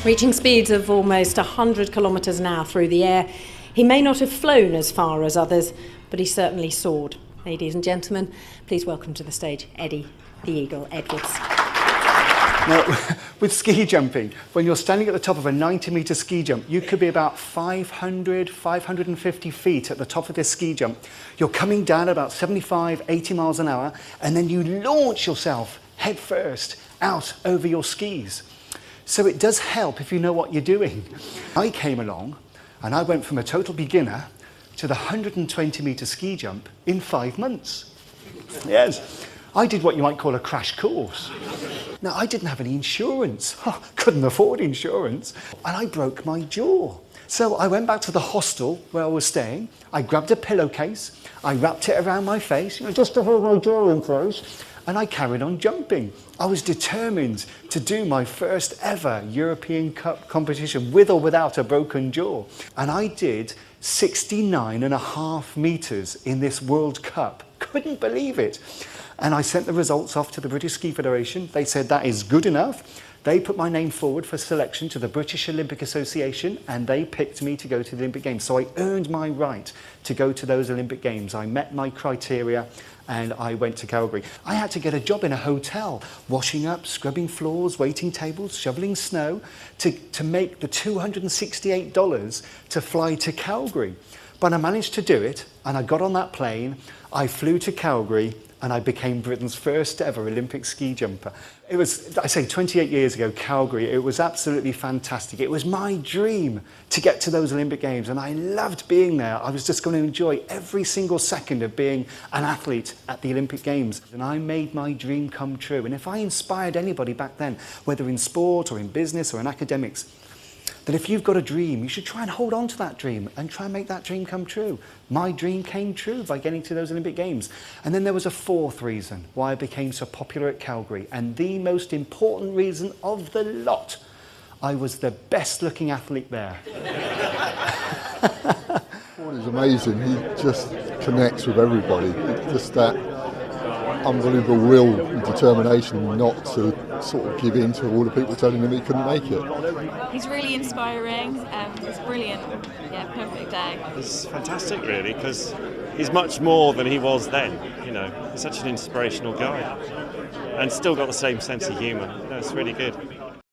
Reaching speeds of almost 100 kilometres an hour through the air. He may not have flown as far as others, but he certainly soared. Ladies and gentlemen, please welcome to the stage Eddie the Eagle Edwards. Now, with ski jumping, when you're standing at the top of a 90-metre ski jump, you could be about 500, 550 feet at the top of this ski jump. You're coming down at about 75, 80 miles an hour, and then you launch yourself head first out over your skis. So it does help if you know what you're doing. I came along and I went from a total beginner to the 120-metre ski jump in 5 months. Yes, I did what you might call a crash course. Now, I didn't have any insurance. Couldn't afford insurance. And I broke my jaw. So I went back to the hostel where I was staying. I grabbed a pillowcase. I wrapped it around my face, just to hold my jaw in place. And I carried on jumping. I was determined to do my first ever European Cup competition with or without a broken jaw. And I did 69.5 metres in this World Cup. Couldn't believe it. And I sent the results off to the British Ski Federation. They said that is good enough. They put my name forward for selection to the British Olympic Association, and they picked me to go to the Olympic Games. So I earned my right to go to those Olympic Games. I met my criteria and I went to Calgary. I had to get a job in a hotel, washing up, scrubbing floors, waiting tables, shoveling snow to make the $268 to fly to Calgary. But I managed to do it, and I got on that plane, I flew to Calgary, and I became Britain's first ever Olympic ski jumper. It was, I say, 28 years ago, Calgary. It was absolutely fantastic. It was my dream to get to those Olympic Games, and I loved being there. I was just going to enjoy every single second of being an athlete at the Olympic Games. And I made my dream come true. And if I inspired anybody back then, whether in sport or in business or in academics, that if you've got a dream, you should try and hold on to that dream and try and make that dream come true. My dream came true by getting to those Olympic Games. And then there was a fourth reason why I became so popular at Calgary, and the most important reason of the lot. I was the best looking athlete there. Well, he's amazing. He just connects with everybody. Just that unbelievable will and determination not to sort of give in to all the people telling him he couldn't make it. He's really inspiring. It's brilliant. Yeah, perfect day. It's fantastic, really, because he's much more than he was then. You know, he's such an inspirational guy, and still got the same sense of humour. No, it's really good.